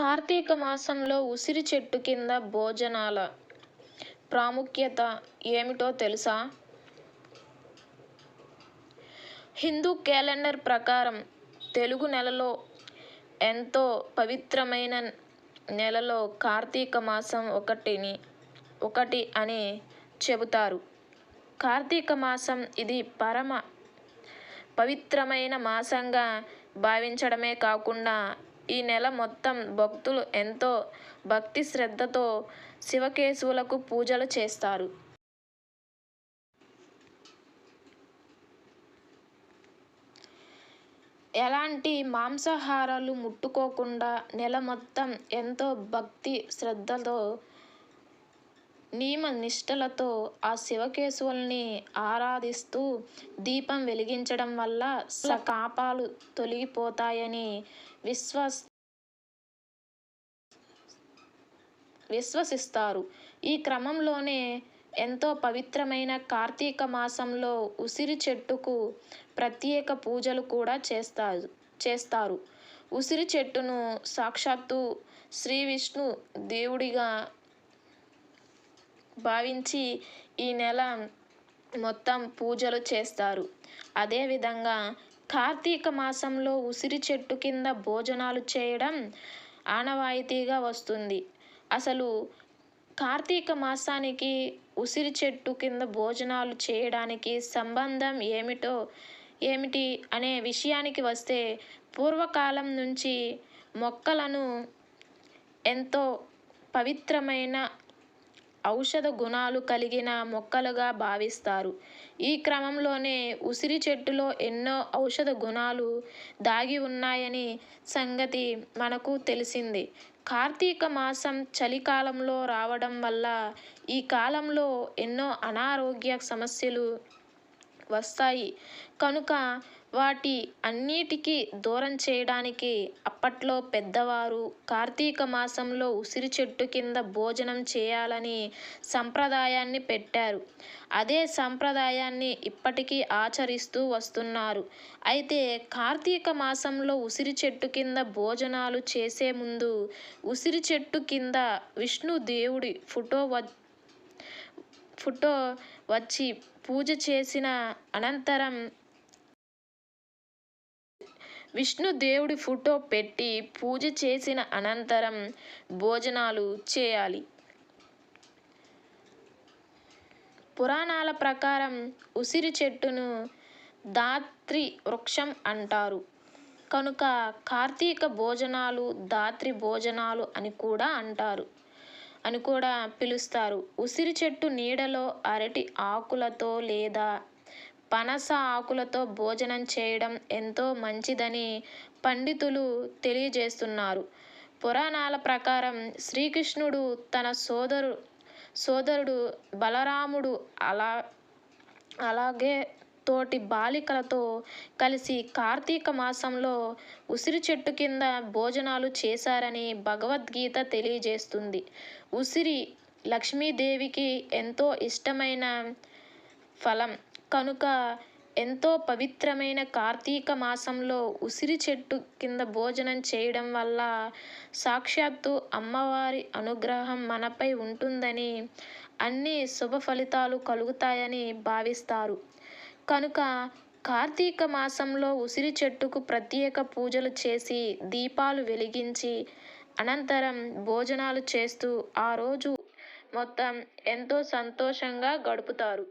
కార్తీక మాసంలో ఉసిరి చెట్టు కింద భోజనాల ప్రాముఖ్యత ఏమిటో తెలుసా? హిందూ క్యాలెండర్ ప్రకారం తెలుగు నెలలో ఎంతో పవిత్రమైన నెలలో కార్తీక మాసం ఒకటి అని చెబుతారు. కార్తీక మాసం ఇది పరమ పవిత్రమైన మాసంగా భావించడమే కాకుండా ఈ నెల మొత్తం భక్తులు ఎంతో భక్తి శ్రద్ధతో శివకేశవులకు పూజలు చేస్తారు. ఎలాంటి మాంసాహారాలు ముట్టుకోకుండా నెల మొత్తం ఎంతో భక్తి శ్రద్ధతో నియమ నిష్టలతో ఆ శివకేశవుల్ని ఆరాధిస్తూ దీపం వెలిగించడం వల్ల పాపాలు తొలగిపోతాయని విశ్వసిస్తారు. ఈ క్రమంలోనే ఎంతో పవిత్రమైన కార్తీక మాసంలో ఉసిరి చెట్టుకు ప్రత్యేక పూజలు కూడా చేస్తారు. ఉసిరి చెట్టును సాక్షాత్తు శ్రీ విష్ణు దేవుడిగా భావించి ఈ నెల మొత్తం పూజలు చేస్తారు. అదేవిధంగా కార్తీక మాసంలో ఉసిరి చెట్టు కింద భోజనాలు చేయడం ఆనవాయితీగా వస్తుంది. అసలు కార్తీక మాసానికి ఉసిరి చెట్టు కింద భోజనాలు చేయడానికి సంబంధం ఏమిటి అనే విషయానికి వస్తే, పూర్వకాలం నుంచి మొక్కలను ఎంతో పవిత్రమైన ఔషధ గుణాలు కలిగిన మొక్కలుగా భావిస్తారు. ఈ క్రమంలోనే ఉసిరి చెట్టులో ఎన్నో ఔషధ గుణాలు దాగి ఉన్నాయని సంగతి మనకు తెలిసిందే. కార్తీక మాసం చలికాలంలో రావడం వల్ల ఈ కాలంలో ఎన్నో అనారోగ్య సమస్యలు వస్తాయి కనుక వాటి అన్నిటికీ దూరం చేయడానికి అప్పట్లో పెద్దవారు కార్తీక మాసంలో ఉసిరి చెట్టు కింద భోజనం చేయాలని సంప్రదాయాన్ని పెట్టారు. అదే సంప్రదాయాన్ని ఇప్పటికీ ఆచరిస్తూ వస్తున్నారు. అయితే కార్తీక మాసంలో ఉసిరి చెట్టు కింద భోజనాలు చేసే ముందు ఉసిరి చెట్టు కింద విష్ణు దేవుడి ఫోటో వచ్చి పూజ చేసిన అనంతరం విష్ణుదేవుడి ఫోటో పెట్టి పూజ చేసిన అనంతరం భోజనాలు చేయాలి. పురాణాల ప్రకారం ఉసిరి చెట్టును ధాత్రి వృక్షం అంటారు కనుక కార్తీక భోజనాలు ధాత్రి భోజనాలు అని కూడా పిలుస్తారు. ఉసిరి చెట్టు నీడలో అరటి ఆకులతో లేదా పనస ఆకులతో భోజనం చేయడం ఎంతో మంచిదని పండితులు తెలియజేస్తున్నారు. పురాణాల ప్రకారం శ్రీకృష్ణుడు తన సోదరుడు బలరాముడు అలాగే తోటి బాలికలతో కలిసి కార్తీక మాసంలో ఉసిరి చెట్టు కింద భోజనాలు చేశారని భగవద్గీత తెలియజేస్తుంది. ఉసిరి లక్ష్మీదేవికి ఎంతో ఇష్టమైన ఫలం కనుక ఎంతో పవిత్రమైన కార్తీక మాసంలో ఉసిరి చెట్టు కింద భోజనం చేయడం వల్ల సాక్షాత్తు అమ్మవారి అనుగ్రహం మనపై ఉంటుందని, అన్ని శుభ ఫలితాలు కలుగుతాయని భావిస్తారు. కనుక కార్తీక మాసంలో ఉసిరి చెట్టుకు ప్రత్యేక పూజలు చేసి దీపాలు వెలిగించి అనంతరం భోజనాలు చేస్తూ ఆ రోజు మొత్తం ఎంతో సంతోషంగా గడుపుతారు.